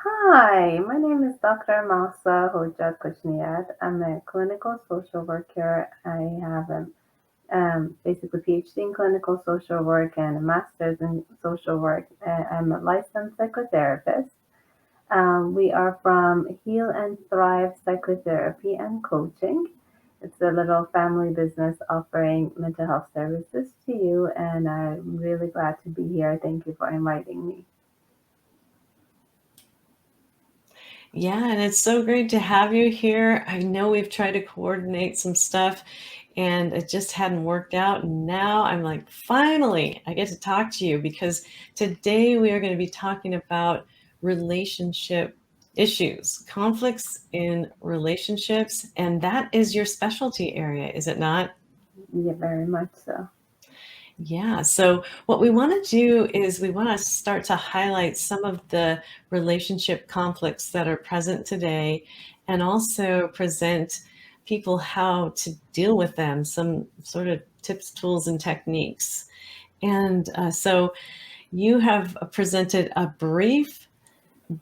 Hi, my name is Dr. Mahsa Hajat-Khoshniyat. I'm a clinical social worker. I have a basically PhD in clinical social work and a master's in social work. I'm a licensed psychotherapist. We are from Heal and Thrive Psychotherapy and Coaching. It's a little family business offering mental health services to you, and I'm really glad to be here. Thank you for inviting me. Yeah, and it's so great to have you here. I know we've tried to coordinate some stuff and it just hadn't worked out. And now I'm like, finally, I get to talk to you because today we are going to be talking about relationship issues, conflicts in relationships. And that is your specialty area, is it not? Yeah, very much so. Yeah. So, what we want to do is we want to start to highlight some of the relationship conflicts that are present today and also present people how to deal with them, some sort of tips, tools, and techniques. And so, you have presented a brief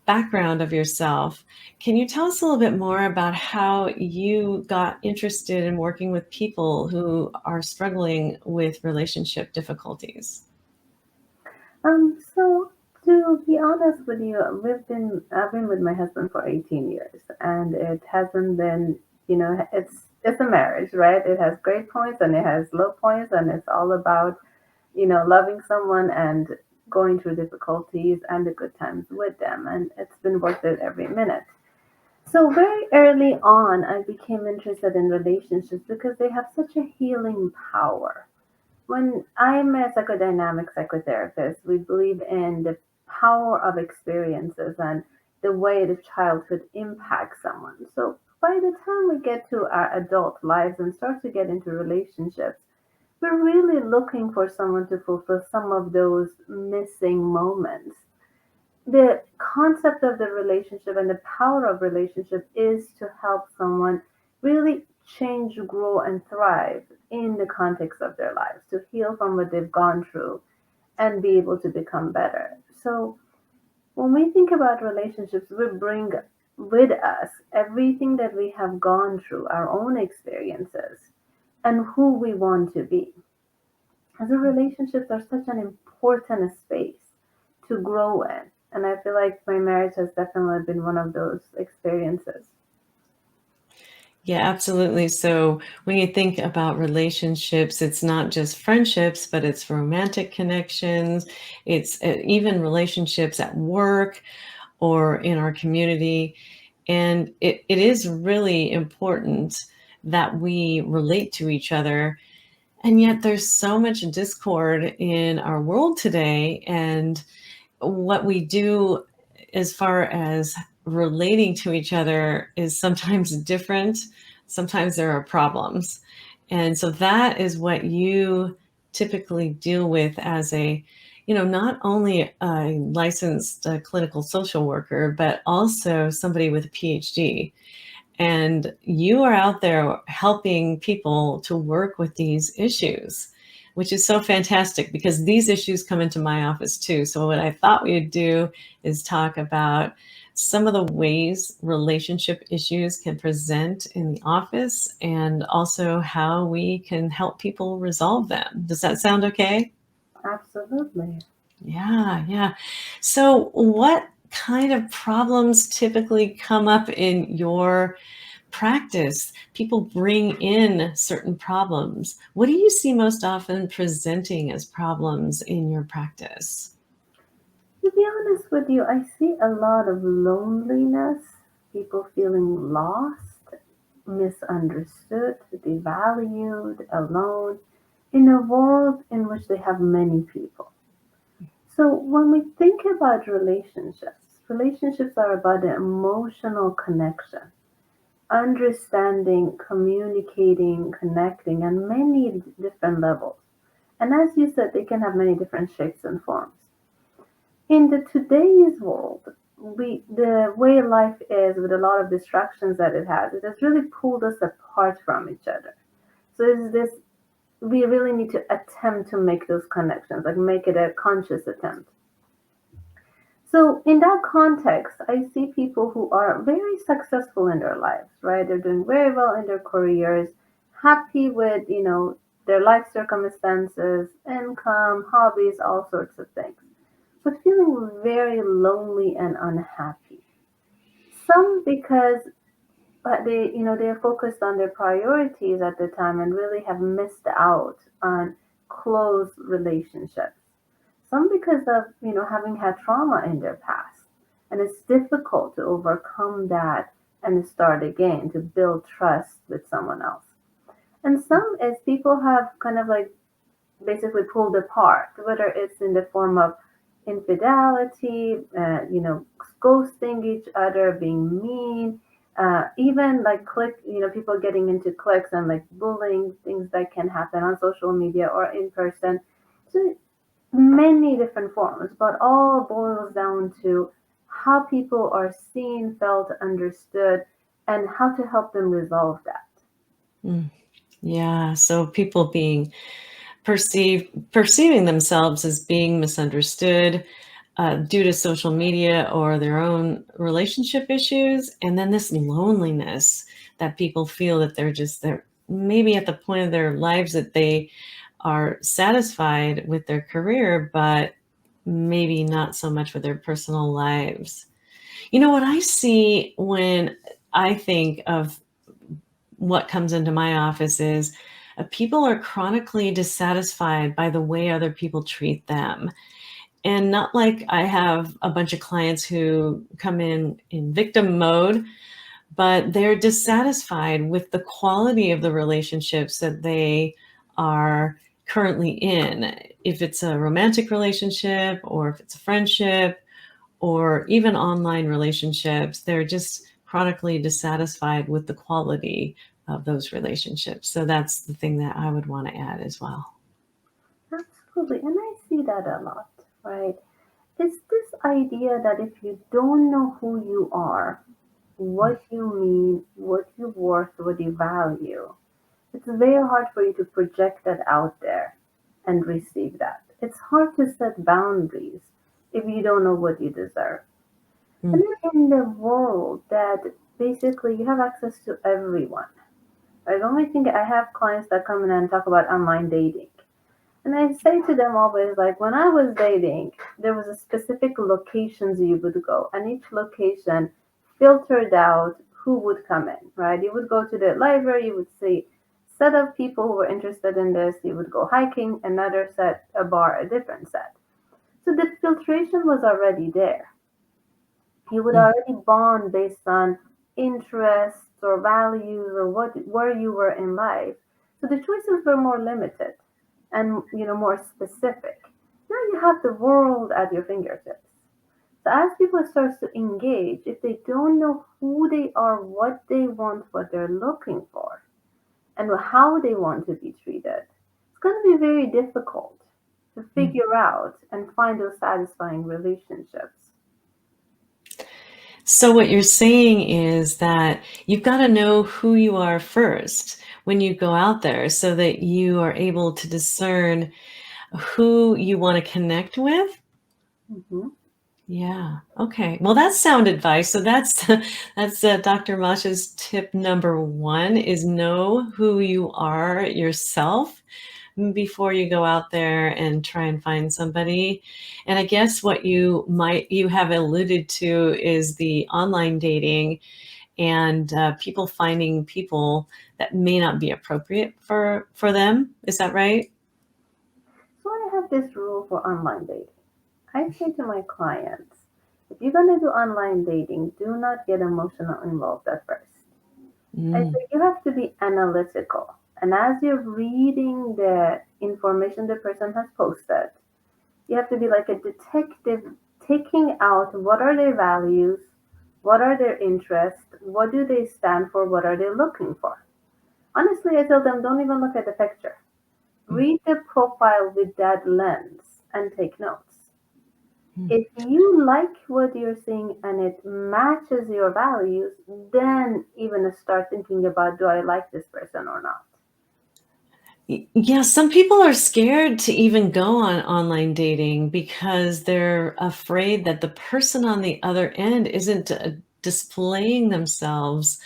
background of yourself. Can you tell us a little bit more about how you got interested in working with people who are struggling with relationship difficulties? So to be honest with you, I've been with my husband for 18 years, and it hasn't been, it's a marriage, right? It has great points and it has low points, and it's all about, loving someone and going through difficulties and the good times with them, and it's been worth it every minute. So very early on, I became interested in relationships because they have such a healing power. When I'm a psychodynamic psychotherapist, we believe in the power of experiences and the way the childhood impacts someone. So by the time we get to our adult lives and start to get into relationships, we're really looking for someone to fulfill some of those missing moments. The concept of the relationship and the power of relationship is to help someone really change, grow, and thrive in the context of their lives, to heal from what they've gone through and be able to become better. So when we think about relationships, we bring with us everything that we have gone through, our own experiences, and who we want to be. As a relationships are such an important space to grow in. And I feel like my marriage has definitely been one of those experiences. Yeah, absolutely. So when you think about relationships, it's not just friendships, but it's romantic connections. It's even relationships at work or in our community. And it is really important that we relate to each other. And yet there's so much discord in our world today. And what we do as far as relating to each other is sometimes different. Sometimes there are problems. And so that is what you typically deal with as a, not only a licensed clinical social worker, but also somebody with a PhD. And you are out there helping people to work with these issues, which is so fantastic because these issues come into my office too. So, what I thought we would do is talk about some of the ways relationship issues can present in the office and also how we can help people resolve them. Does that sound okay? Absolutely. Yeah, yeah. So, what kind of problems typically come up in your practice? People bring in certain problems. What do you see most often presenting as problems in your practice? To be honest with you, I see a lot of loneliness, people feeling lost, misunderstood, devalued, alone, in a world in which they have many people. So when we think about relationships, relationships are about the emotional connection, understanding, communicating, connecting on many different levels. And as you said, they can have many different shapes and forms. In the today's world, the way life is with a lot of distractions that it has really pulled us apart from each other. So is this we really need to attempt to make those connections, like make it a conscious attempt. So in that context, I see people who are very successful in their lives, right? They're doing very well in their careers, happy with, their life circumstances, income, hobbies, all sorts of things, but feeling very lonely and unhappy. Some because they're focused on their priorities at the time and really have missed out on close relationships. Some because of, having had trauma in their past. And it's difficult to overcome that and start again to build trust with someone else. And some is people have kind of like basically pulled apart, whether it's in the form of infidelity, ghosting each other, being mean, even like people getting into cliques and like bullying, things that can happen on social media or in person. So many different forms, but all boils down to how people are seen, felt, understood, and how to help them resolve that. Mm. Yeah. So people being perceiving themselves as being misunderstood due to social media or their own relationship issues, and then this loneliness that people feel that they're maybe at the point of their lives that they are satisfied with their career, but maybe not so much with their personal lives. You know what I see when I think of what comes into my office is people are chronically dissatisfied by the way other people treat them. And not like I have a bunch of clients who come in victim mode, but they're dissatisfied with the quality of the relationships that they are currently in. If it's a romantic relationship or if it's a friendship or even online relationships, they're just chronically dissatisfied with the quality of those relationships. So that's the thing that I would want to add as well. Absolutely, and I see that a lot, right? It's this idea that if you don't know who you are, what you mean, what you're worth, what you value, it's very hard for you to project that out there and receive that. It's hard to set boundaries if you don't know what you deserve. And Mm. then in the world that basically you have access to everyone. Like only thing I have clients that come in and talk about online dating. And I say to them always, like, when I was dating, there was a specific locations you would go, and each location filtered out who would come in, right? You would go to the library, you would see set of people who were interested in this. You would go hiking, another set, a bar, a different set. So the filtration was already there. You would Mm. already bond based on interests or values or where you were in life. So the choices were more limited and more specific. Now you have the world at your fingertips. So as people start to engage, if they don't know who they are, what they want, what they're looking for, and how they want to be treated, it's going to be very difficult to Mm. figure out and find those satisfying relationships. So what you're saying is that you've got to know who you are first when you go out there so that you are able to discern who you want to connect with. Mhm. Yeah. Okay. Well, that's sound advice. So that's that's Dr. Masha's tip number one is know who you are yourself before you go out there and try and find somebody. And I guess what you have alluded to is the online dating and people finding people that may not be appropriate for them. Is that right? So I have this rule for online dating. I say to my clients, if you're going to do online dating, do not get emotional involved at first. I Mm. say you have to be analytical. And as you're reading the information the person has posted, you have to be like a detective, taking out what are their values, what are their interests, what do they stand for, what are they looking for. Honestly, I tell them don't even look at the picture. Mm. Read the profile with that lens and take notes. Mm. If you like what you're seeing and it matches your values, then even start thinking about do I like this person or not? Yeah, some people are scared to even go on online dating because they're afraid that the person on the other end isn't displaying themselves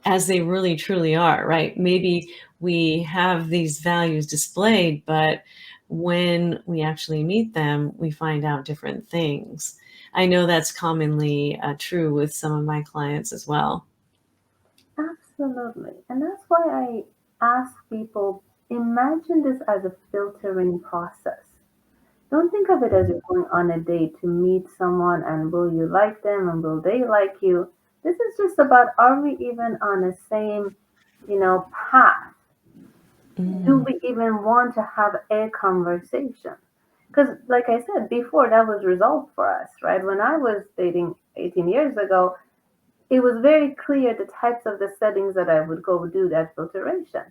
as they really truly are, right? Maybe we have these values displayed, but when we actually meet them, we find out different things. I know that's commonly true with some of my clients as well. Absolutely. And that's why I ask people, imagine this as a filtering process. Don't think of it as you're going on a date to meet someone and will you like them and will they like you. This is just about, are we even on the same, path? Do Mm, we even want to have a conversation? Because, like I said before, that was resolved for us, right? When I was dating 18 years ago, it was very clear the types of the settings that I would go do that filtration.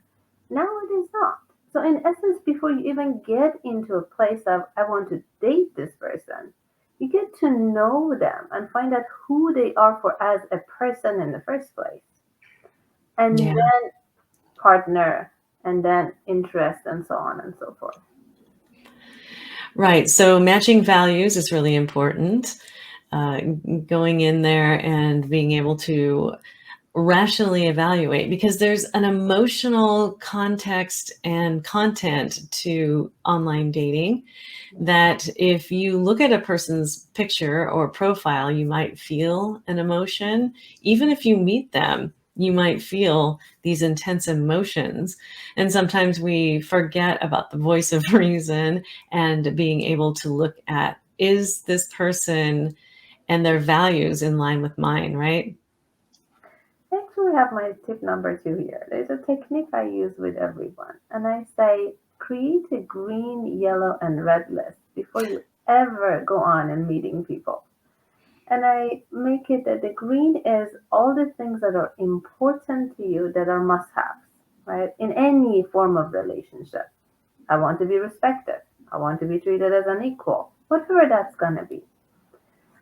Now it is not. So, in essence, before you even get into a place of, I want to date this person, you get to know them and find out who they are for as a person in the first place. And yeah. then partner, and then interest, and so on and so forth. Right. So matching values is really important. Uh, Going in there and being able to rationally evaluate because there's an emotional context and content to online dating that if you look at a person's picture or profile, you might feel an emotion. Even if you meet them, you might feel these intense emotions. And sometimes we forget about the voice of reason and being able to look at, is this person and their values in line with mine, right? I actually have my tip number 2 here. There's a technique I use with everyone, and I say create a green, yellow, and red list before you ever go on and meeting people. And I make it that the green is all the things that are important to you that are must haves, right? In any form of relationship. I want to be respected. I want to be treated as an equal, whatever that's going to be. And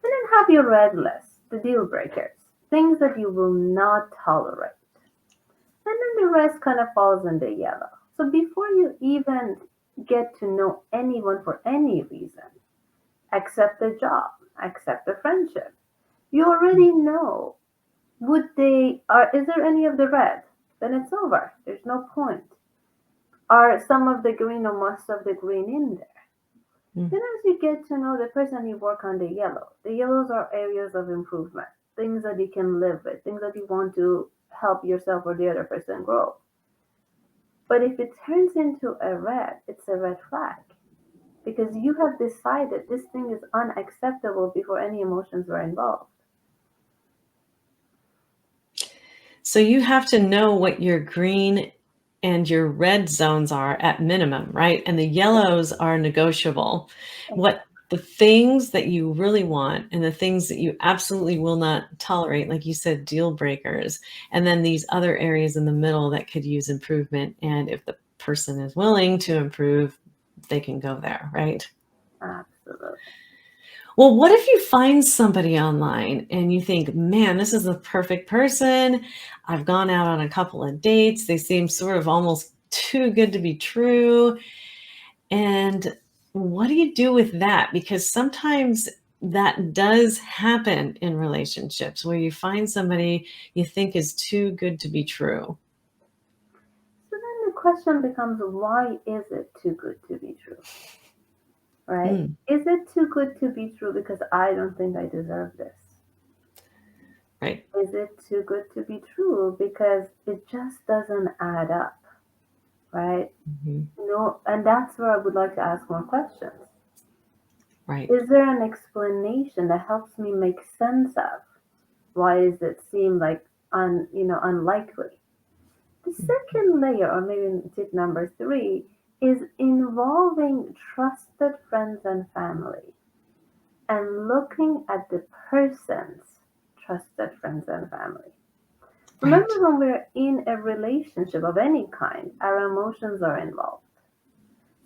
then have your red list, the deal breakers, things that you will not tolerate. And then the rest kind of falls in the yellow. So before you even get to know anyone for any reason, accept the job, accept the friendship, you already know, would they are is there any of the red? Then it's over. There's no point. Are some of the green or most of the green in there? Mm. Then as you get to know the person, you work on the yellow. The yellows are areas of improvement, things that you can live with, things that you want to help yourself or the other person grow. But if it turns into a red, it's a red flag because you have decided this thing is unacceptable before any emotions were involved. So you have to know what your green and your red zones are at minimum, right? And the yellows are negotiable. What the things that you really want and the things that you absolutely will not tolerate, like you said, deal breakers. And then these other areas in the middle that could use improvement. And if the person is willing to improve, they can go there, right? Absolutely. Well, what if you find somebody online and you think, man, this is the perfect person? I've gone out on a couple of dates. They seem sort of almost too good to be true. And what do you do with that? Because sometimes that does happen in relationships where you find somebody you think is too good to be true. So then the question becomes, why is it too good to be true? Right? Mm, Is it too good to be true because I don't think I deserve this? right. Is it too good to be true because it just doesn't add up? Right? Mhm, No, and that's where I would like to ask more questions. right. Is there an explanation that helps me make sense of why does it seem like unlikely? The second layer, or maybe tip number 3, is involving trusted friends and family and looking at the person's trusted friends and family. Right. Remember, when we're in a relationship of any kind, our emotions are involved.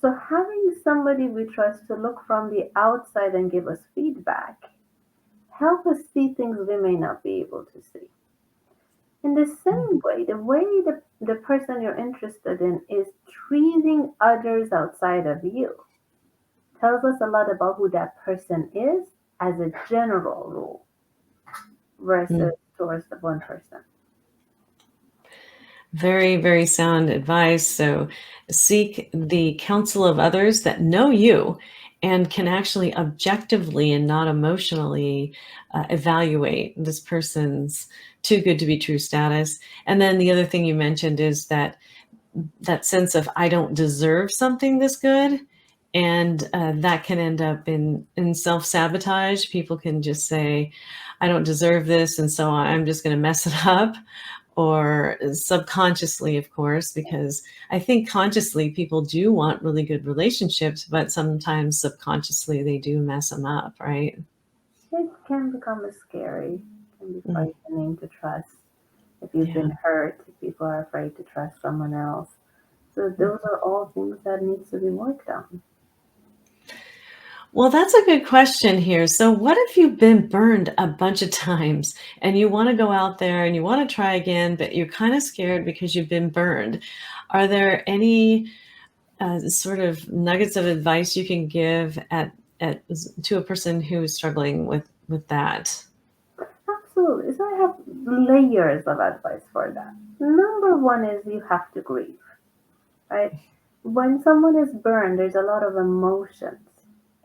So having somebody we trust to look from the outside and give us feedback help us see things we may not be able to see. In the Mhm. same way, the way the person you're interested in is treating others outside of you tells us a lot about who that person is as a general rule versus Mm. towards the one person. Very, very sound advice. So seek the counsel of others that know you and can actually objectively and not emotionally evaluate this person's too good to be true status. And then the other thing you mentioned is that sense of I don't deserve something this good. And that can end up in self-sabotage. People can just say, I don't deserve this, and so I'm just going to mess it up, or subconsciously, of course, because I think consciously people do want really good relationships, but sometimes subconsciously they do mess them up, right? It can become a scary, can be Mm, frightening to trust. If you've yeah. been hurt, people are afraid to trust someone else. So those are all things that needs to be worked on. Well, that's a good question here. So, what if you've been burned a bunch of times and you want to go out there and you want to try again, but you're kind of scared because you've been burned? Are there any sort of nuggets of advice you can give at to a person who is struggling with that? Absolutely. So I have layers of advice for that. Number one is you have to grieve, right? When someone is burned, there's a lot of emotions: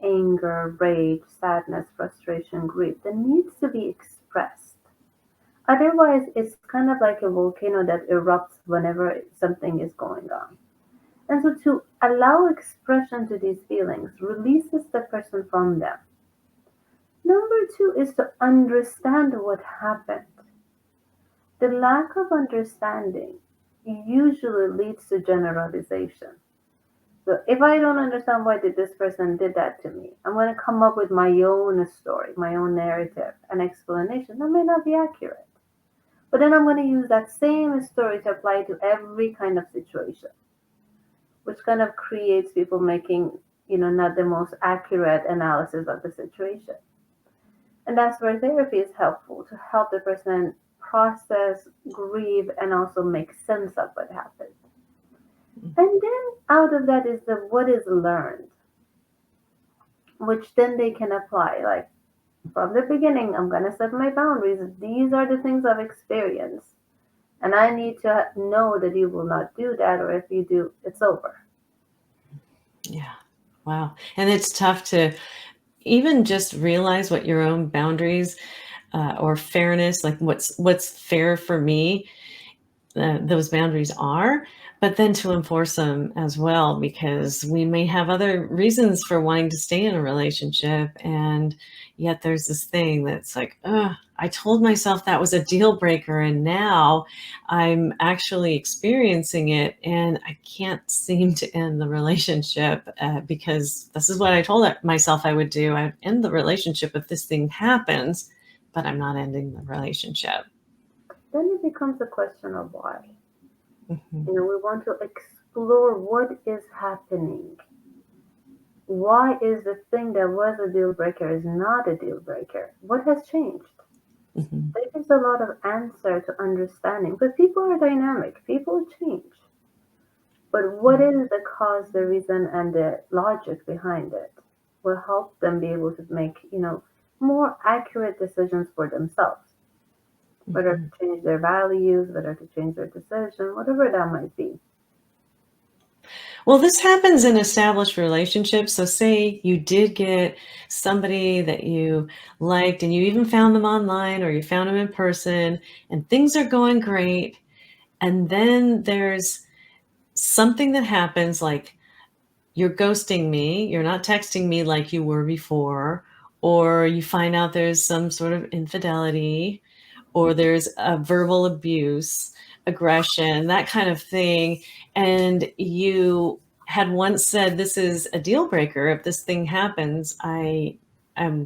anger, rage, sadness, frustration, grief that needs to be expressed. Otherwise, it's kind of like a volcano that erupts whenever something is going on. And so to allow expression to these feelings releases the person from them. Number two is to understand what happened. The lack of understanding usually leads to generalization. So if I don't understand why did this person did that to me, I'm going to come up with my own story, my own narrative, an explanation that may not be accurate. But then I'm going to use that same story to apply to every kind of situation, which kind of creates people making, not the most accurate analysis of the situation. And that's where therapy is helpful to help the person process, grieve, and also make sense of what happened. And then out of that is the what is learned, which then they can apply. Like from the beginning, I'm going to set my boundaries. These are the things I've experienced. And I need to know that you will not do that, or if you do, it's over. Yeah. Wow. And it's tough to even just realize what your own boundaries or fairness, like what's fair for me, those boundaries are, but then to enforce them as well, because we may have other reasons for wanting to stay in a relationship. And yet there's this thing that's like, I told myself that was a deal breaker. And now I'm actually experiencing it and I can't seem to end the relationship because this is what I told myself I would do. I'd end the relationship if this thing happens, but I'm not ending the relationship. Then it becomes a question of why. Mhm. We want to explore what is happening. Why is the thing that was a deal breaker is not a deal breaker? What has changed? Mhm. There is a lot of answer to understanding, but people are dynamic. People change. But what Mm. is the cause, the reason, and the logic behind it will help them be able to make, more accurate decisions for themselves, whether Mhm. to change their values, whether to change their decision, whatever that might be. Well, this happens in established relationships. So, say you did get somebody that you liked and you even found them online or you found them in person and things are going great. And then there's something that happens like you're ghosting me, you're not texting me like you were before, or you find out there's some sort of infidelity, or there's a verbal abuse, aggression, that kind of thing. And you had once said, this is a deal breaker. If this thing happens, I'm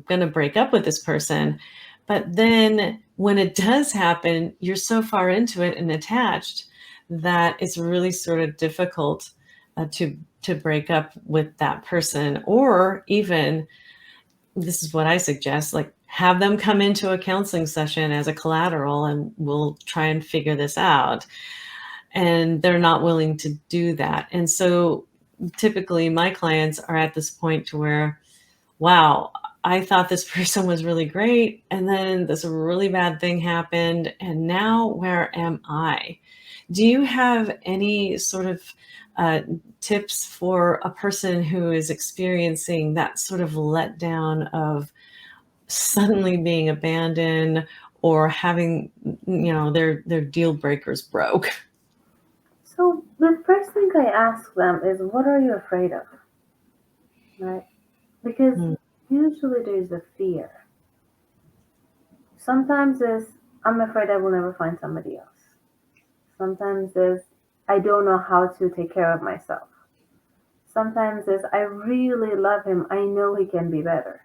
going to break up with this person. But then when it does happen, you're so far into it and attached that it's really sort of difficult to break up with that person, or even this is what I suggest, like have them come into a counseling session as a collateral and we'll try and figure this out. And they're not willing to do that. And so typically my clients are at this point to where, wow, I thought this person was really great. And then this really bad thing happened. And now where am I? Do you have any sort of uh, tips for a person who is experiencing that sort of letdown of suddenly being abandoned or having, their deal breakers broke? So the first thing I ask them is, what are you afraid of? Right? Because Mm, usually there's a fear. Sometimes it's, I'm afraid I will never find somebody else. Sometimes it's, I don't know how to take care of myself. Sometimes it's, I really love him. I know he can be better.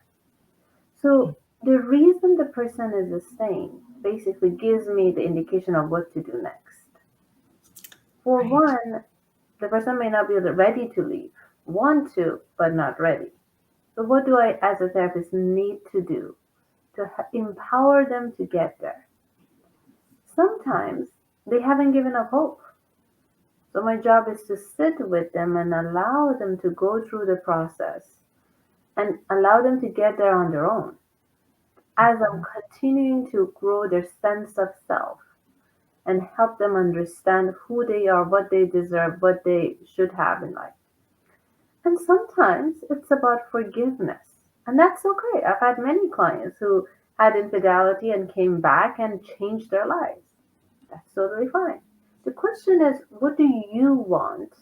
So the reason the person is staying basically gives me the indication of what to do next. For right. one, the person may not be ready to leave, want to, but not ready. So what do I, as a therapist, need to do to empower them to get there? Sometimes they haven't given up hope. So my job is to sit with them and allow them to go through the process and allow them to get there on their own as I'm continuing to grow their sense of self and help them understand who they are, what they deserve, what they should have in life. And sometimes it's about forgiveness. And that's okay. I've had many clients who had infidelity and came back and changed their lives. That's totally fine. The question is, what do you want?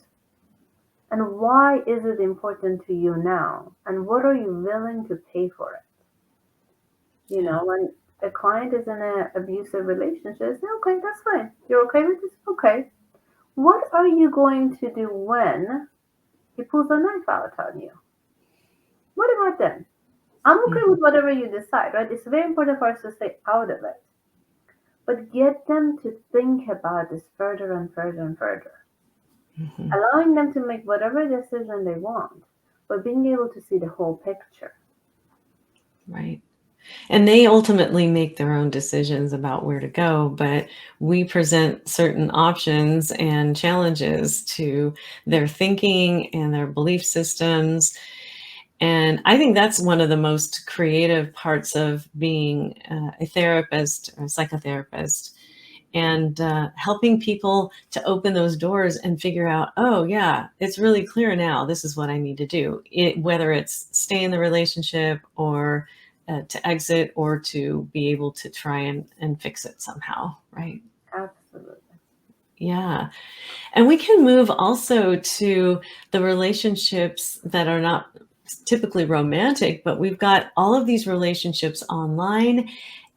And why is it important to you now? And what are you willing to pay for it? Yeah. When a client is in an abusive relationship, say, okay, that's fine. You're okay with this? Okay. What are you going to do when he pulls a knife out on you? What about then? I'm okay Mhm, with whatever you decide, right? It's very important for us to stay out of it. But get them to think about this further and further and further. mhm. Allowing them to make whatever decision they want, but being able to see the whole picture. Right. And they ultimately make their own decisions about where to go, but we present certain options and challenges to their thinking and their belief systems. And I think that's one of the most creative parts of being a therapist or a psychotherapist, and helping people to open those doors and figure out, oh yeah, it's really clear now, this is what I need to do, whether it's stay in the relationship or to exit or to be able to try and fix it somehow, right? Absolutely. Yeah. And we can move also to the relationships that are not typically romantic, but we've got all of these relationships online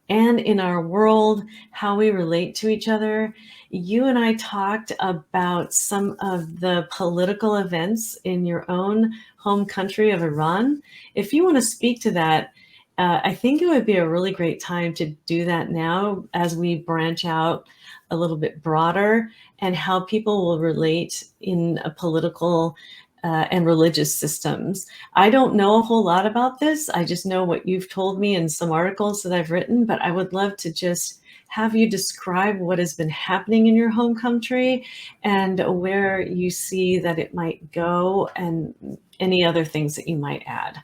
and in our world, how we relate to each other. You and I talked about some of the political events in your own home country of Iran. If you want to speak to that, I think it would be a really great time to do that now as we branch out a little bit broader and how people will relate in a political and religious systems. I don't know a whole lot about this. I just know what you've told me in some articles that I've written, but I would love to just have you describe what has been happening in your home country and where you see that it might go and any other things that you might add.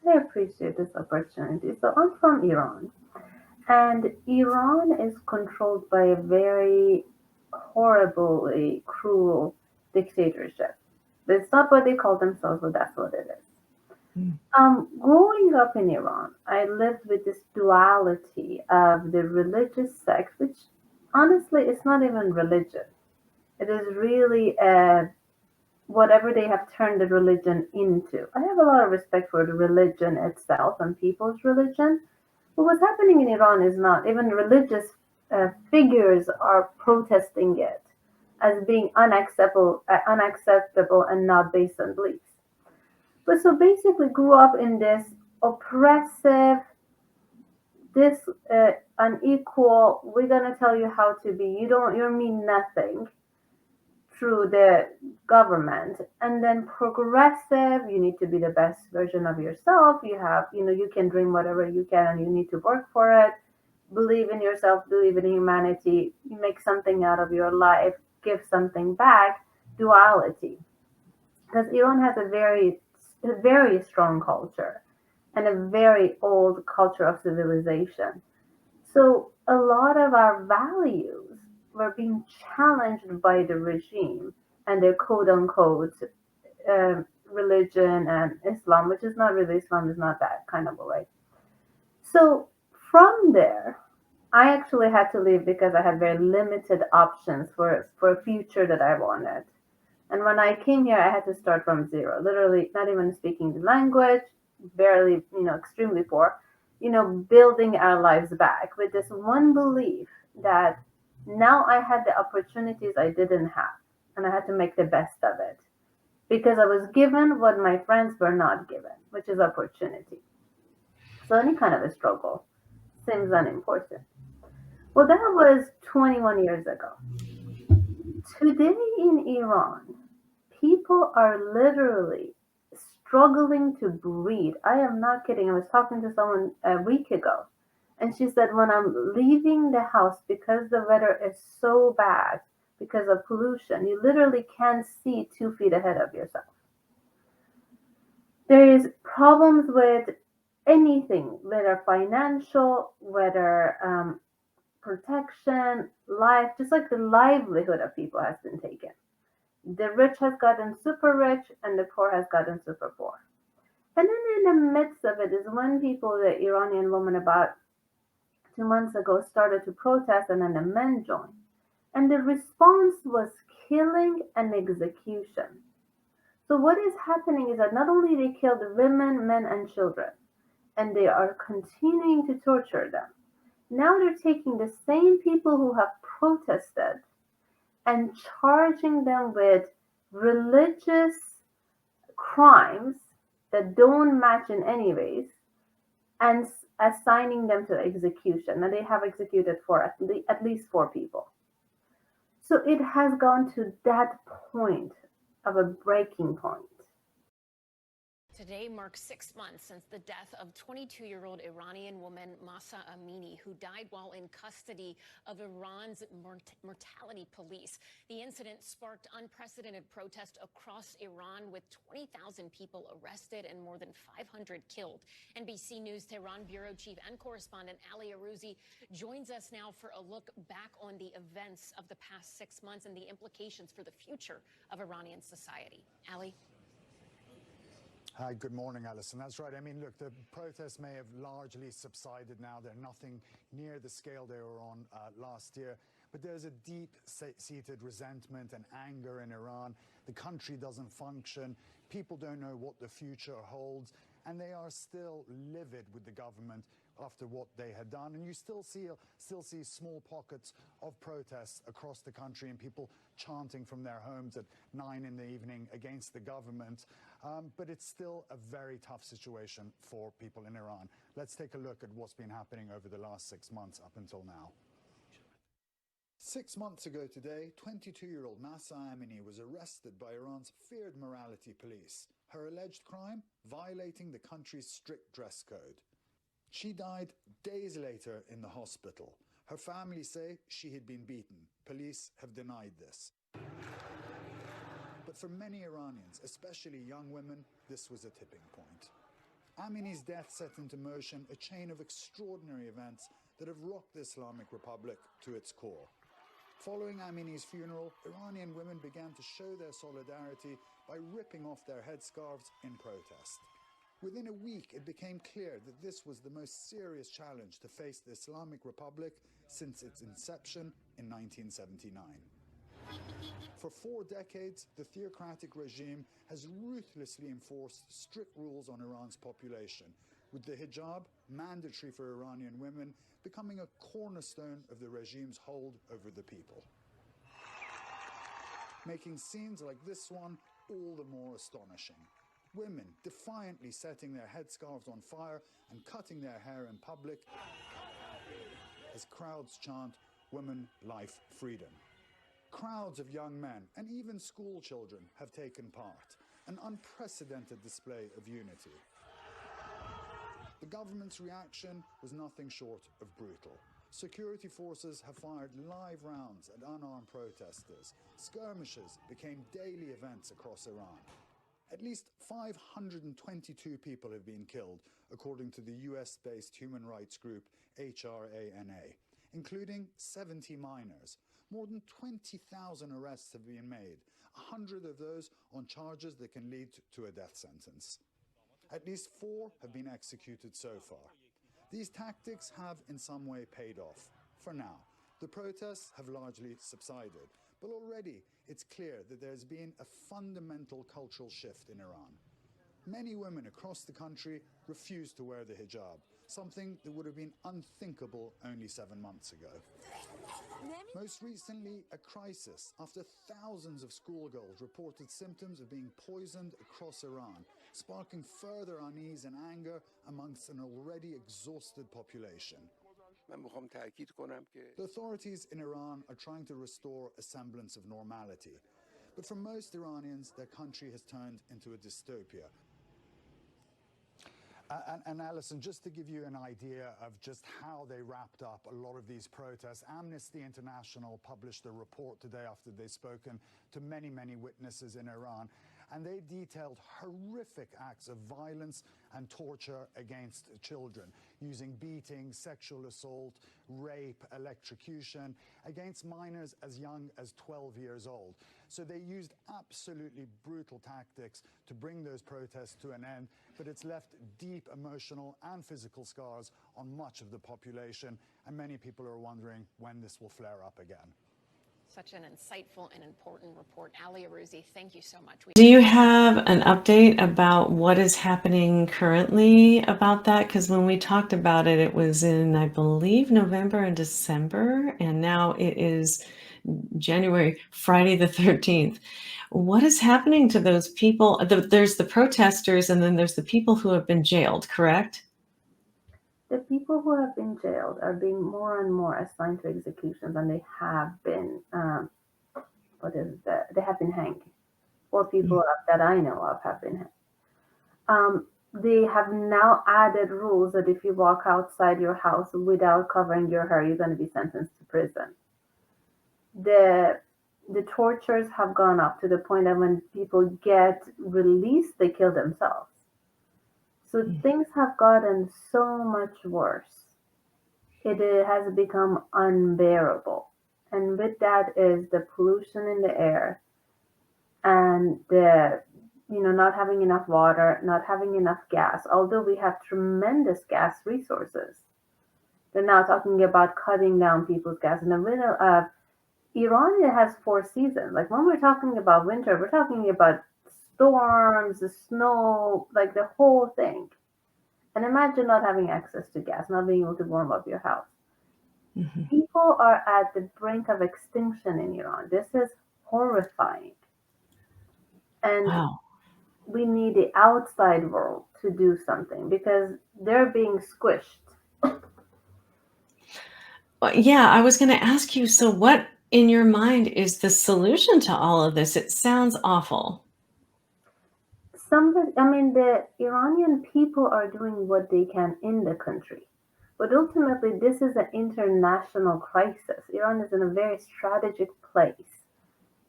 I appreciate this opportunity. So I'm from Iran, and Iran is controlled by a very horribly cruel dictatorship. It's not what they call themselves, but that's what it is. Mm, Growing up in Iran, I lived with this duality of the religious sect, which honestly it's not even religion. It is really whatever they have turned the religion into. I have a lot of respect for the religion itself and people's religion, but what's happening in Iran is not. Even religious figures are protesting it as being unacceptable and not based on beliefs. But so basically, grew up in this oppressive, this unequal. We're gonna tell you how to be. You don't. You mean nothing. through the government. And then progressive, you need to be the best version of yourself. You have, you can dream whatever you can and you need to work for it. Believe in yourself, believe in humanity, you make something out of your life, give something back. Duality, because Iran has a very strong culture and a very old culture of civilization. So a lot of our values were being challenged by the regime and their quote unquote religion and Islam, which is not really Islam, is not that kind of a way. So from there, I actually had to leave because I had very limited options for a future that I wanted. And when I came here, I had to start from zero, literally not even speaking the language, barely, extremely poor, building our lives back with this one belief that now I had the opportunities I didn't have, and I had to make the best of it because I was given what my friends were not given, which is opportunity. So any kind of a struggle seems unimportant. Well, that was 21 years ago. Today in Iran, people are literally struggling to breathe. I am not kidding. I was talking to someone a week ago, and she said, when I'm leaving the house because the weather is so bad because of pollution, you literally can't see 2 feet ahead of yourself. There is problems with anything, whether financial, whether protection, life, just like the livelihood of people has been taken. The rich has gotten super rich and the poor has gotten super poor. And then in the midst of it is when people, the Iranian woman about 2 months ago started to protest and then the men joined. And the response was killing and execution. So what is happening is that not only they killed women, men, and children, and they are continuing to torture them. Now they're taking the same people who have protested and charging them with religious crimes that don't match in any ways and assigning them to execution. And they have executed for at least 4 people. So it has gone to that point of a breaking point. Today marks 6 months since the death of 22-year-old Iranian woman Mahsa Amini, who died while in custody of Iran's mortality police. The incident sparked unprecedented protest across Iran, with 20,000 people arrested and more than 500 killed. NBC News Tehran bureau chief and correspondent Ali Arouzi joins us now for a look back on the events of the past 6 months and the implications for the future of Iranian society. Ali? Hi, good morning, Alison. That's right. I mean, look, the protests may have largely subsided now. They're nothing near the scale they were on last year. But there's a deep-seated resentment and anger in Iran. The country doesn't function. People don't know what the future holds. And they are still livid with the government after what they had done. And you still see small pockets of protests across the country and people chanting from their homes at 9 in the evening against the government. But it's still a very tough situation for people in Iran. Let's take a look at what's been happening over the last 6 months up until now. 6 months ago today, 22-year-old Mahsa Amini was arrested by Iran's feared morality police. Her alleged crime? Violating the country's strict dress code. She died days later in the hospital. Her family say she had been beaten. Police have denied this. But for many Iranians, especially young women, this was a tipping point. Amini's death set into motion a chain of extraordinary events that have rocked the Islamic Republic to its core. Following Amini's funeral, Iranian women began to show their solidarity by ripping off their headscarves in protest. Within a week, it became clear that this was the most serious challenge to face the Islamic Republic since its inception in 1979. For 4 decades, the theocratic regime has ruthlessly enforced strict rules on Iran's population, with the hijab, mandatory for Iranian women, becoming a cornerstone of the regime's hold over the people, making scenes like this one all the more astonishing. Women defiantly setting their headscarves on fire and cutting their hair in public as crowds chant, "Women, life, freedom." Crowds of young men and even school children have taken part, an unprecedented display of unity. The government's reaction was nothing short of brutal. Security forces have fired live rounds at unarmed protesters. Skirmishes became daily events across Iran. At least 522 people have been killed, according to the US-based human rights group HRANA, including 70 minors. More than 20,000 arrests have been made, 100 of those on charges that can lead to a death sentence. At least 4 have been executed so far. These tactics have in some way paid off. For now, the protests have largely subsided, but already it's clear that there's been a fundamental cultural shift in Iran. Many women across the country refuse to wear the hijab, something that would have been unthinkable only 7 months ago. Most recently, a crisis after thousands of schoolgirls reported symptoms of being poisoned across Iran, sparking further unease and anger amongst an already exhausted population. The authorities in Iran are trying to restore a semblance of normality. But for most Iranians, their country has turned into a dystopia. And Alison, just to give you an idea of just how they wrapped up a lot of these protests, Amnesty International published a report today after they'd spoken to many, many witnesses in Iran. And they detailed horrific acts of violence and torture against children, using beating, sexual assault, rape, electrocution, against minors as young as 12 years old. So they used absolutely brutal tactics to bring those protests to an end, but it's left deep emotional and physical scars on much of the population, and many people are wondering when this will flare up again. Such an insightful and important report. Ali Arouzi, thank you so much. Do you have an update about what is happening currently about that? Because when we talked about it, it was in, I believe, November and December, and now it is January, Friday the 13th. What is happening to those people? There's the protesters, and then there's the people who have been jailed, correct? The people who have been jailed are being more and more assigned to executions, and they have been, they have been hanged. 4 people that I know of have been hanged. They have now added rules that if you walk outside your house without covering your hair, you're going to be sentenced to prison. The tortures have gone up to the point that when people get released, they kill themselves. So things have gotten so much worse. It has become unbearable. And with that is the pollution in the air and the, not having enough water, not having enough gas. Although we have tremendous gas resources, they're now talking about cutting down people's gas. In the middle of Iran, it has 4 seasons. Like when we're talking about winter, we're talking about storms, the snow, like the whole thing. And imagine not having access to gas, not being able to warm up your house. Mm-hmm. People are at the brink of extinction in Iran. This is horrifying. And wow. We need the outside world to do something because they're being squished. Yeah, I was going to ask you, so what in your mind is the solution to all of this? It sounds awful. The Iranian people are doing what they can in the country. But ultimately, this is an international crisis. Iran is in a very strategic place.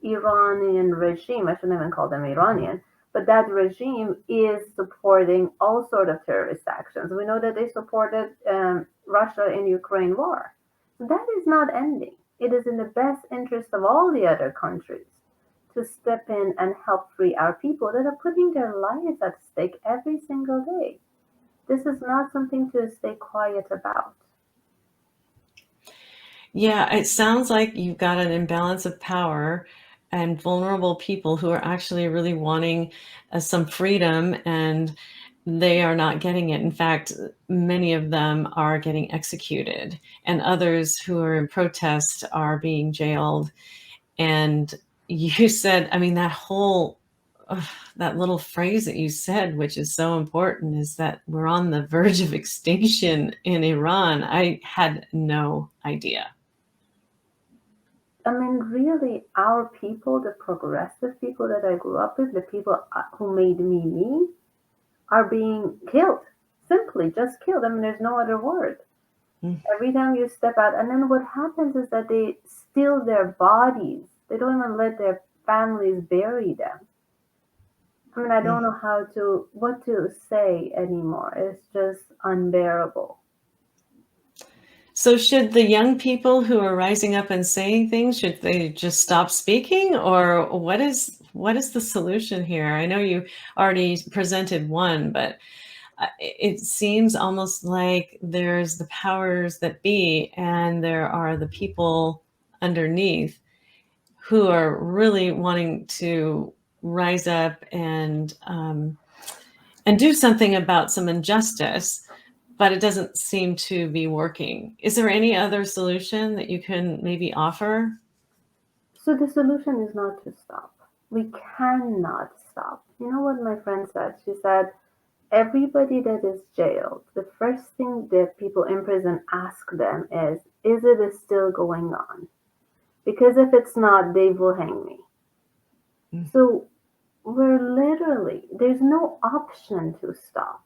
Iranian regime, I shouldn't even call them Iranian, but that regime is supporting all sort of terrorist actions. We know that they supported Russia in Ukraine war. So that is not ending. It is in the best interest of all the other countries to step in and help free our people that are putting their lives at stake every single day. This is not something to stay quiet about. Yeah, it sounds like you've got an imbalance of power and vulnerable people who are actually really wanting some freedom, and they are not getting it. In fact, many of them are getting executed, and others who are in protest are being jailed. And you said, that little phrase that you said, which is so important, is that we're on the verge of extinction in Iran. I had no idea. I mean, really, our people, the progressive people that I grew up with, the people who made me me, are being killed. Simply just killed. I mean, there's no other word. Mm. Every time you step out, and then what happens is that they steal their bodies. They don't even let their families bury them. I mean, I don't know what to say anymore. It's just unbearable. So should the young people who are rising up and saying things, should they just stop speaking, or what is the solution here? I know you already presented one, but it seems almost like there's the powers that be and there are the people underneath who are really wanting to rise up and do something about some injustice, but it doesn't seem to be working. Is there any other solution that you can maybe offer? So the solution is not to stop. We cannot stop. You know what my friend said? She said, everybody that is jailed, the first thing that people in prison ask them is it still going on? Because if it's not, they will hang me. Mm. So there's no option to stop.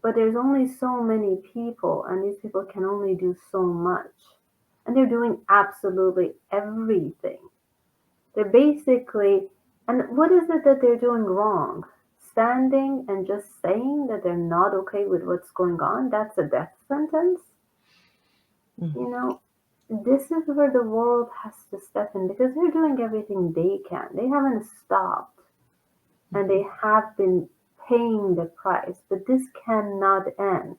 But there's only so many people, and these people can only do so much. And they're doing absolutely everything. They're basically, and what is it that they're doing wrong? Standing and just saying that they're not okay with what's going on, that's a death sentence. Mm. You know, this is where the world has to step in because they're doing everything they can. They haven't stopped and they have been paying the price, but this cannot end.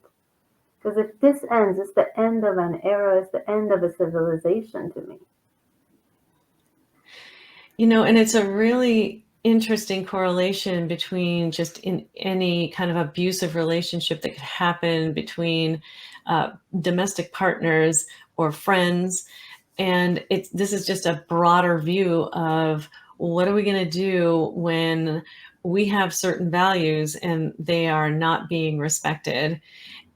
Because if this ends, it's the end of an era, it's the end of a civilization to me. And it's a really interesting correlation between just in any kind of abusive relationship that could happen between domestic partners or friends. And this is just a broader view of what are we going to do when we have certain values and they are not being respected.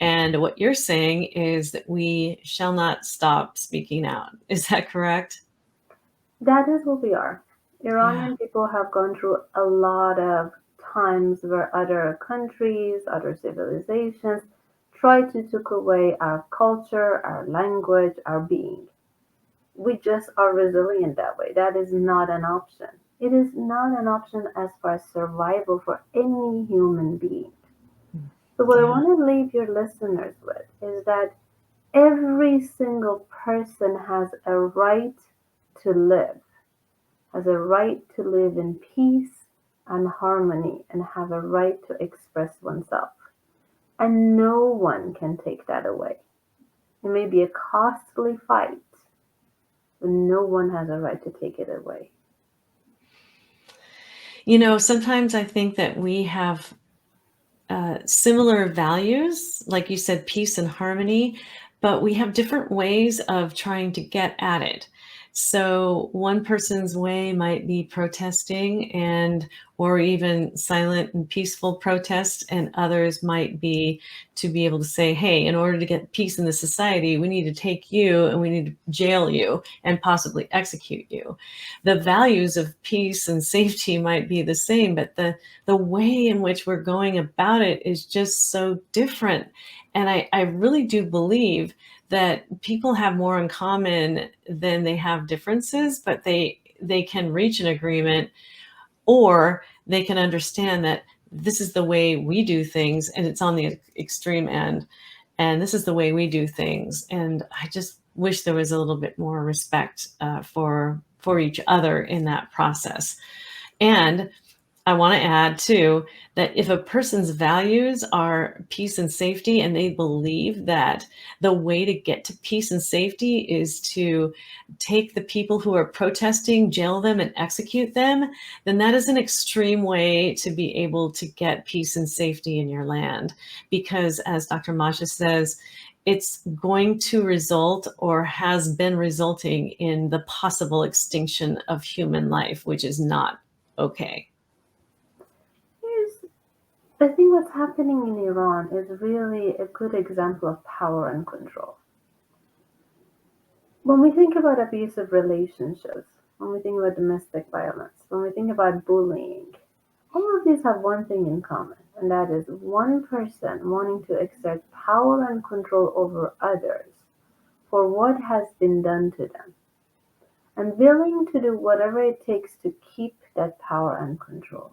And what you're saying is that we shall not stop speaking out. Is that correct? That is what we are. Yeah. Iranian people have gone through a lot of times where other countries, other civilizations try to take away our culture, our language, our being. We just are resilient that way. That is not an option. It is not an option as far as survival for any human being. So, what I Yeah. want to leave your listeners with is that every single person has a right to live, has a right to live in peace and harmony, and have a right to express oneself. And no one can take that away. It may be a costly fight, but no one has a right to take it away. Sometimes I think that we have similar values, like you said, peace and harmony, but we have different ways of trying to get at it. So one person's way might be protesting or even silent and peaceful protest, and others might be to be able to say, hey, in order to get peace in the society, we need to take you and we need to jail you and possibly execute you. The values of peace and safety might be the same, but the way in which we're going about it is just so different. And I really do believe that people have more in common than they have differences, but they can reach an agreement, or they can understand that this is the way we do things and it's on the extreme end, and this is the way we do things. And I just wish there was a little bit more respect for each other in that process. And I want to add too that if a person's values are peace and safety, and they believe that the way to get to peace and safety is to take the people who are protesting, jail them, and execute them, then that is an extreme way to be able to get peace and safety in your land. Because as Dr. Masha says, it's going to result, or has been resulting, in the possible extinction of human life, which is not okay. Here's, I think what's happening in Iran is really a good example of power and control. When we think about abusive relationships, when we think about domestic violence, when we think about bullying, all of these have one thing in common, and that is one person wanting to exert power and control over others for what has been done to them, and willing to do whatever it takes to keep that power and control.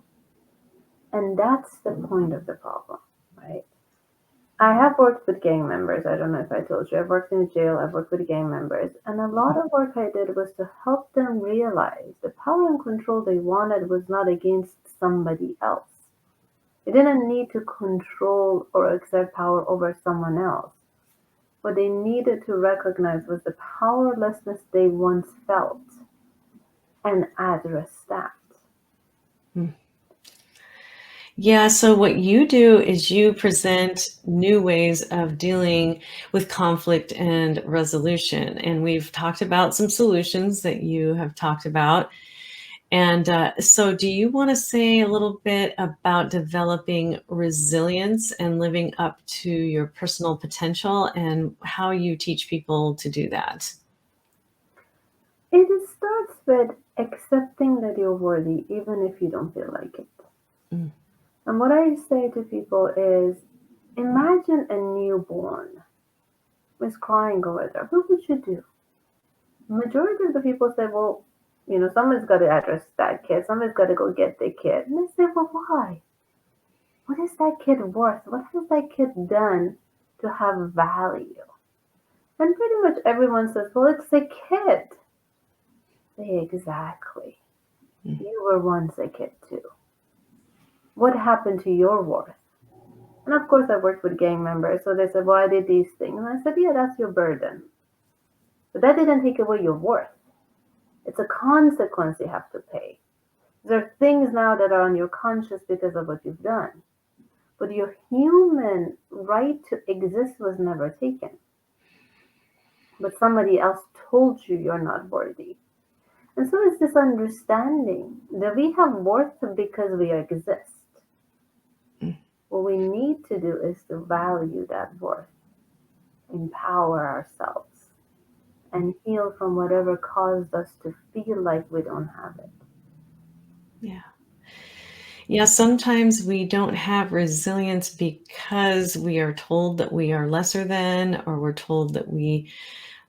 And that's the point of the problem, right? I have worked with gang members. I don't know if I told you. I've worked in jail. I've worked with gang members. And a lot of work I did was to help them realize the power and control they wanted was not against somebody else. They didn't need to control or exert power over someone else. What they needed to recognize was the powerlessness they once felt and address that. Yeah, so what you do is you present new ways of dealing with conflict and resolution. And we've talked about some solutions that you have talked about. And so do you want to say a little bit about developing resilience and living up to your personal potential and how you teach people to do that? It starts with accepting that you're worthy, even if you don't feel like it. Mm. And what I say to people is, imagine a newborn is crying over there. What would you do? Majority of the people say, well, someone's got to address that kid. Someone's got to go get the kid. And I say, well, why? What is that kid worth? What has that kid done to have value? And pretty much everyone says, well, it's a kid. Say, exactly. You were once a kid too. What happened to your worth? And of course, I worked with gang members, so they said, well, I did these things. And I said, yeah, that's your burden. But that didn't take away your worth. It's a consequence you have to pay. There are things now that are on your conscience because of what you've done. But your human right to exist was never taken. But somebody else told you you're not worthy. And so it's this understanding that we have worth because we exist. What we need to do is to value that worth, empower ourselves, and heal from whatever caused us to feel like we don't have it. Yeah. Yeah, sometimes we don't have resilience because we are told that we are lesser than, or we're told that we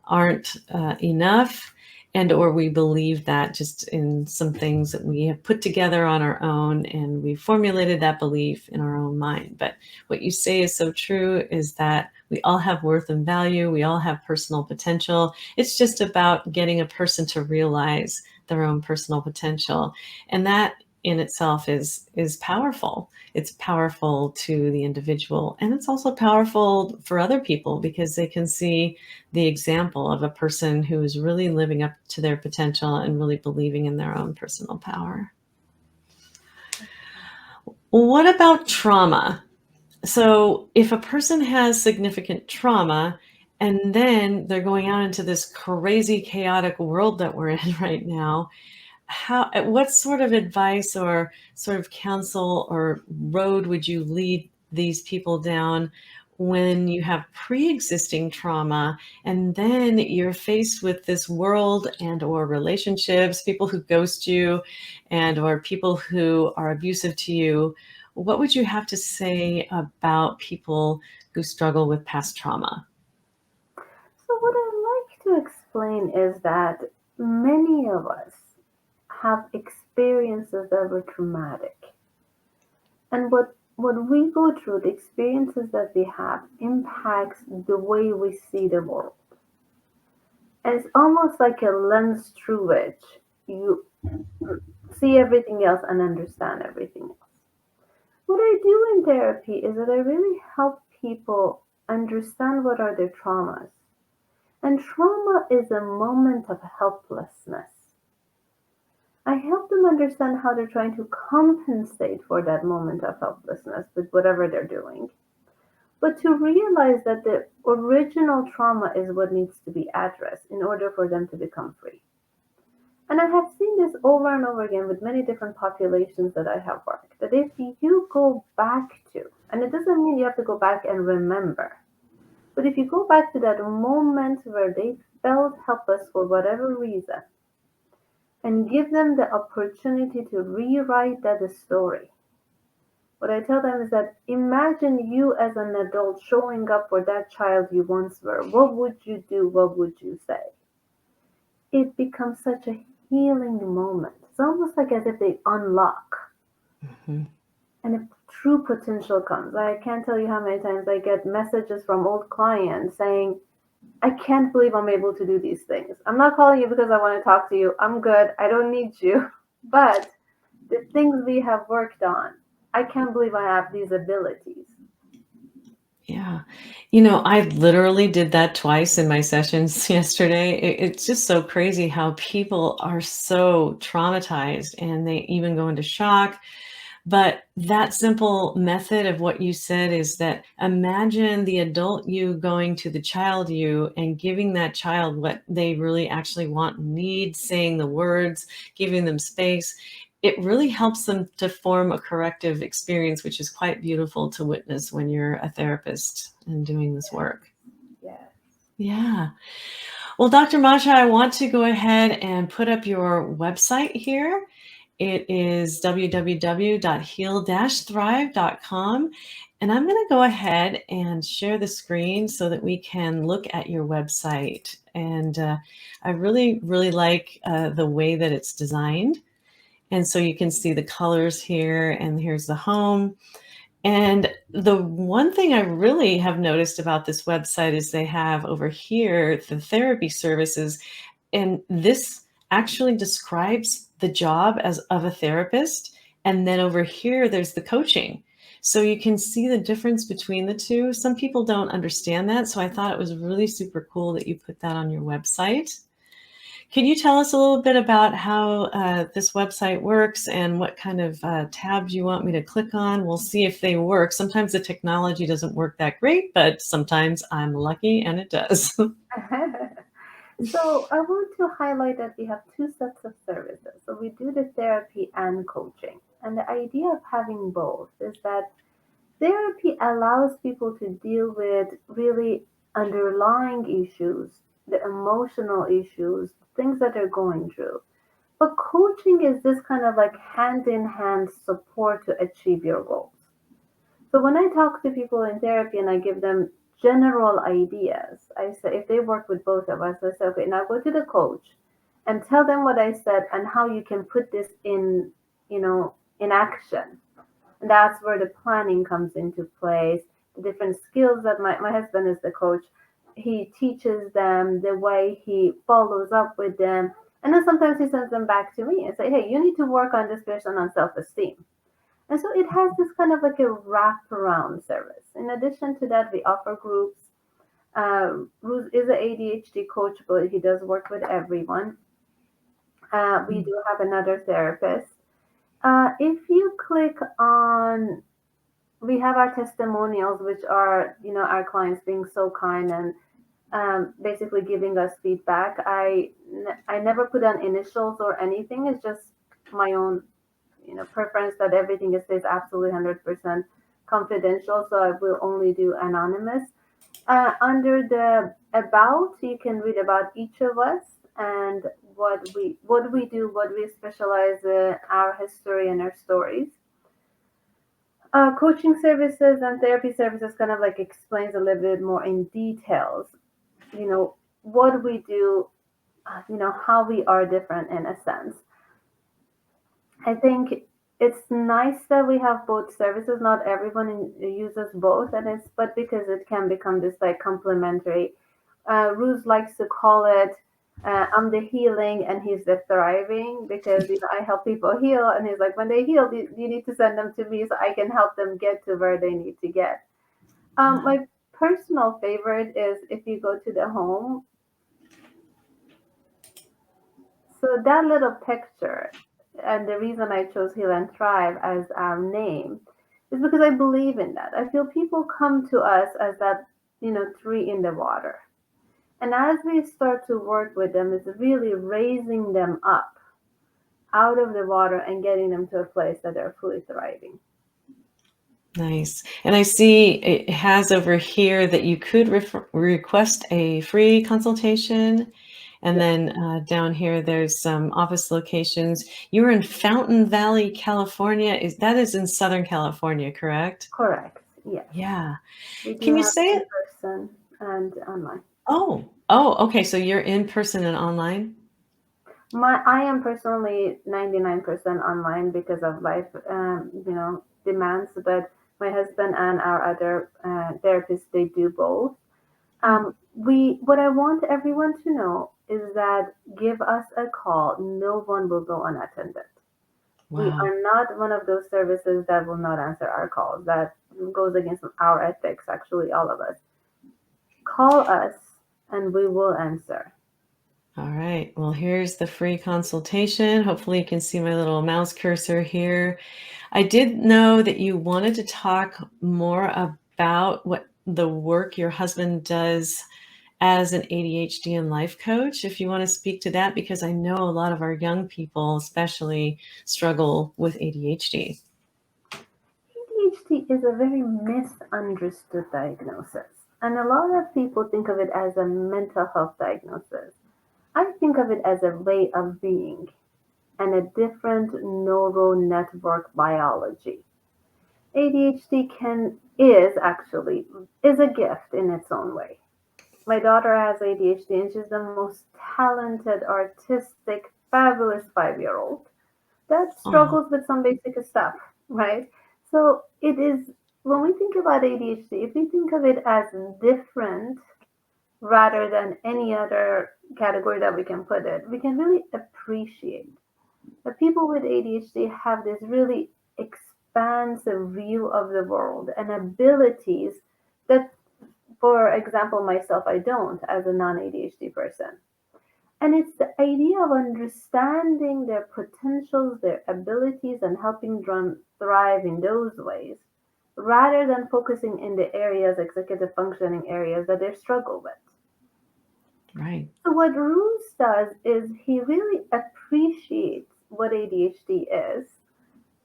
aren't enough, and or we believe that just in some things that we have put together on our own, and we formulated that belief in our own mind. But what you say is so true, is that we all have worth and value. We all have personal potential. It's just about getting a person to realize their own personal potential. And that in itself is powerful. It's powerful to the individual, and it's also powerful for other people because they can see the example of a person who is really living up to their potential and really believing in their own personal power. What about trauma? So if a person has significant trauma and then they're going out into this crazy chaotic world that we're in right now, what sort of advice or sort of counsel or road would you lead these people down when you have pre-existing trauma and then you're faced with this world and or relationships, people who ghost you and or people who are abusive to you? What would you have to say about people who struggle with past trauma? So what I like to explain is that many of us have experiences that were traumatic. And what we go through, the experiences that we have, impacts the way we see the world. And it's almost like a lens through which you see everything else and understand everything else. What I do in therapy is that I really help people understand what are their traumas. And trauma is a moment of helplessness. I help them understand how they're trying to compensate for that moment of helplessness with whatever they're doing. But to realize that the original trauma is what needs to be addressed in order for them to become free. And I have seen this over and over again with many different populations that I have worked, that if you go back to, and it doesn't mean you have to go back and remember, But if you go back to that moment where they felt helpless for whatever reason and give them the opportunity to rewrite that story, what I tell them is that imagine you as an adult showing up for that child you once were. What would you do? What would you say? It becomes such a healing moment. It's almost like as if they unlock Mhm. and if true potential comes. I can't tell you how many times I get messages from old clients saying, I can't believe I'm able to do these things. I'm not calling you because I want to talk to you. I'm good. I don't need you. But the things we have worked on, I can't believe I have these abilities. Yeah. You know, I literally did that twice in my sessions yesterday. It's just so crazy how people are so traumatized and they even go into shock. But that simple method of what you said is that imagine the adult you going to the child you and giving that child what they really actually want and need, saying the words, giving them space. It really helps them to form a corrective experience, which is quite beautiful to witness when you're a therapist and doing this work. Yes. Yeah. Well, Dr. Masha, I want to go ahead and put up your website here. It is www.heal-thrive.com. And I'm going to go ahead and share the screen so that we can look at your website. And I really, really like the way that it's designed. And so you can see the colors here, and here's the home. And the one thing I really have noticed about this website is they have over here the therapy services, and this actually describes the job as of a therapist. And then over here, there's the coaching. So you can see the difference between the two. Some people don't understand that. So I thought it was really super cool that you put that on your website. Can you tell us a little bit about how this website works and what kind of tabs you want me to click on? We'll see if they work. Sometimes the technology doesn't work that great, but sometimes I'm lucky and it does. So I want to highlight that we have two sets of services. So we do the therapy and coaching. And the idea of having both is that therapy allows people to deal with really underlying issues, the emotional issues, things that they're going through. But coaching is this kind of like hand in hand support to achieve your goals. So when I talk to people in therapy and I give them general ideas, I say if they work with both of us, I say, okay, now go to the coach and tell them what I said and how you can put this in action. And that's where the planning comes into place. The different skills that my husband is the coach. He teaches them the way he follows up with them. And then sometimes he sends them back to me and say, hey, you need to work on this person on self-esteem. And so it has this kind of like a wraparound service. In addition to that, we offer groups. Ruz is an ADHD coach, but he does work with everyone. We do have another therapist. If you click on, we have our testimonials, which are, our clients being so kind and basically giving us feedback. I never put on initials or anything. It's just my own preference that everything stays absolutely 100% confidential, so I will only do anonymous. Under the about, you can read about each of us and what we do, what we specialize in, our history and our stories. Coaching services and therapy services kind of like explains a little bit more in details, what we do, how we are different in a sense. I think it's nice that we have both services. Not everyone uses both, and it's but because it can become this like complementary. Ruse likes to call it. I'm the healing and he's the thriving because I help people heal, and he's like when they heal, you need to send them to me so I can help them get to where they need to get. My personal favorite is if you go to the home. So that little picture, and the reason I chose Heal and Thrive as our name, is because I believe in that. I feel people come to us as that, tree in the water. And as we start to work with them, it's really raising them up out of the water and getting them to a place that they're fully thriving. Nice. And I see it has over here that you could request a free consultation. And Yes, then down here, there's some office locations. You're in Fountain Valley, California. That is in Southern California, correct? correct. Yes. Yeah. We do Can you have say in it? person and online. Oh, okay. So you're in person and online? I am personally 99% online because of life, demands. But my husband and our other therapists, they do both. What I want everyone to know is that give us a call. No one will go unattended. We Wow. are not one of those services that will not answer our calls. That goes against our ethics, actually, all of us. Call us and we will answer. All right. Well, here's the free consultation. Hopefully you can see my little mouse cursor here. I did know that you wanted to talk more about what the work your husband does as an ADHD and life coach. If you want to speak to that, because I know a lot of our young people, especially, struggle with ADHD. ADHD is a very misunderstood diagnosis, and a lot of people think of it as a mental health diagnosis. I think of it as a way of being and a different neural network biology. ADHD is a gift in its own way. My daughter has ADHD and she's the most talented, artistic, fabulous 5-year-old that Oh, struggles with some basic stuff, right? So it is when we think about ADHD, if we think of it as different rather than any other category that we can put it, we can really appreciate that people with ADHD have this really expansive view of the world and abilities that, for example, myself, I don't as a non ADHD person. And it's the idea of understanding their potentials, their abilities, and helping them thrive in those ways, rather than focusing in the areas, executive functioning areas that they struggle with. right. So, what Roos does is he really appreciates what ADHD is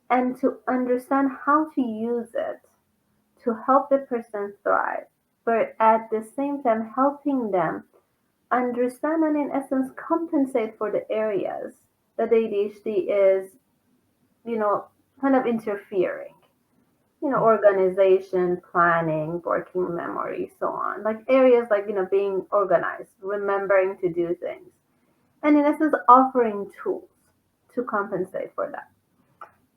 and to understand how to use it to help the person thrive, but at the same time helping them understand and, in essence, compensate for the areas that ADHD is, you know, kind of interfering. Organization, planning, working memory, so on. Like areas like, being organized, remembering to do things. And in essence, offering tools to compensate for that.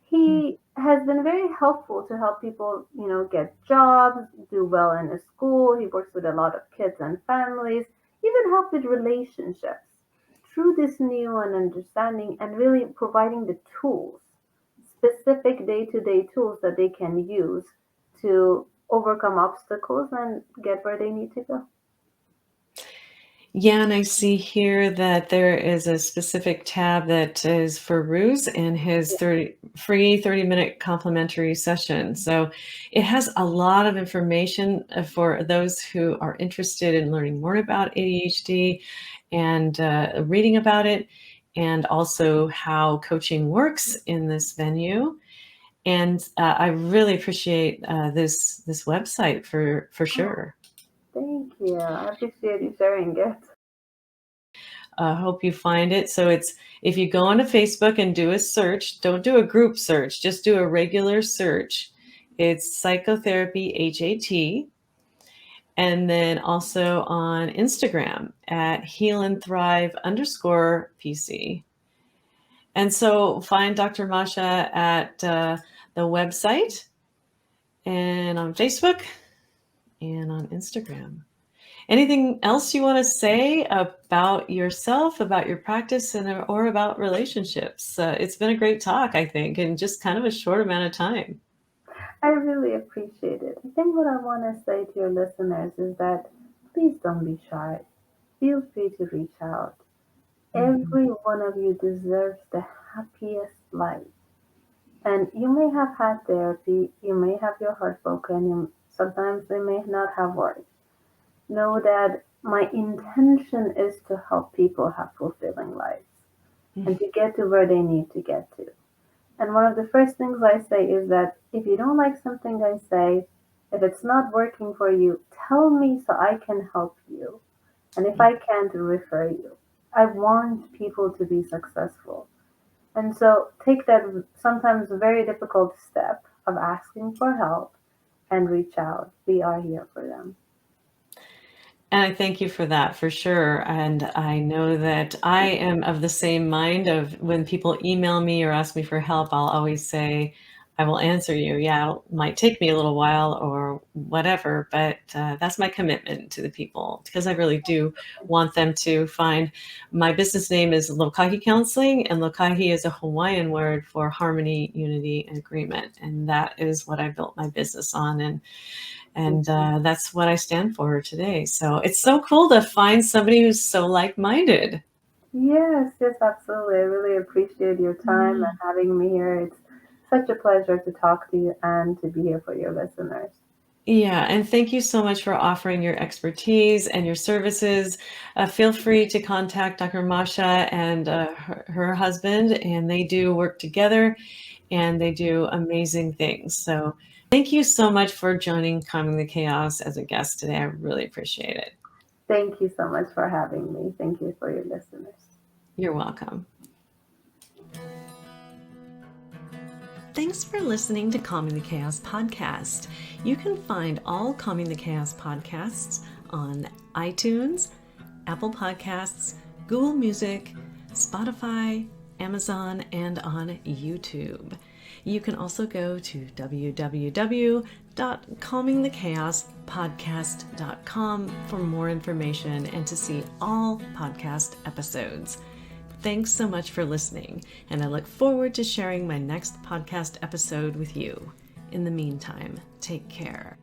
He has been very helpful to help people, get jobs, do well in a school. He works with a lot of kids and families, even help with relationships through this new and understanding and really providing the tools, specific day-to-day tools that they can use to overcome obstacles and get where they need to go. Yeah, and I see here that there is a specific tab that is for Ruse and his Yeah. free 30-minute complimentary session. So it has a lot of information for those who are interested in learning more about ADHD and reading about it, and also how coaching works in this venue. And I really appreciate this website for Oh, sure. thank you. I appreciate you sharing it. Hope you find it. So it's if you go onto Facebook and do a search, don't do a group search, just do a regular search. It's Psychotherapy HAT. And then also on Instagram at Heal and Thrive _PC. And so find Dr. Masha at the website and on Facebook and on Instagram. Anything else you want to say about yourself, about your practice, or about relationships? It's been a great talk, I think, in just kind of a short amount of time. I really appreciate it. I think what I want to say to your listeners is that please don't be shy. Feel free to reach out. Mhm. Every one of you deserves the happiest life. And you may have had therapy, you may have your heart broken, sometimes they may not have worked. Know that my intention is to help people have fulfilling lives and to get to where they need to get to. And one of the first things I say is that if you don't like something I say, if it's not working for you, tell me so I can help you. And if I can't, refer you. I want people to be successful. And so take that sometimes very difficult step of asking for help and reach out. We are here for them. And I thank you for that, for sure. And I know that I am of the same mind of when people email me or ask me for help, I'll always say, I will answer you. Yeah, it might take me a little while or whatever, but that's my commitment to the people because I really do want them to find. My business name is Lokahi Counseling, and Lokahi is a Hawaiian word for harmony, unity, and agreement. And that is what I built my business on. And that's what I stand for today. So it's so cool to find somebody who's so like-minded. Yes, yes, absolutely. I really appreciate your time and having me here. It's such a pleasure to talk to you and to be here for your listeners. Yeah, and thank you so much for offering your expertise and your services. Feel free to contact Dr. Masha and her husband, and they do work together, and they do amazing things. So thank you so much for joining Calming the Chaos as a guest today. I really appreciate it. Thank you so much for having me. Thank you for your listeners. You're welcome. Thanks for listening to Calming the Chaos podcast. You can find all Calming the Chaos podcasts on iTunes, Apple Podcasts, Google Music, Spotify, Amazon, and on YouTube. You can also go to www.calmingthechaospodcast.com for more information and to see all podcast episodes. Thanks so much for listening, and I look forward to sharing my next podcast episode with you. In the meantime, take care.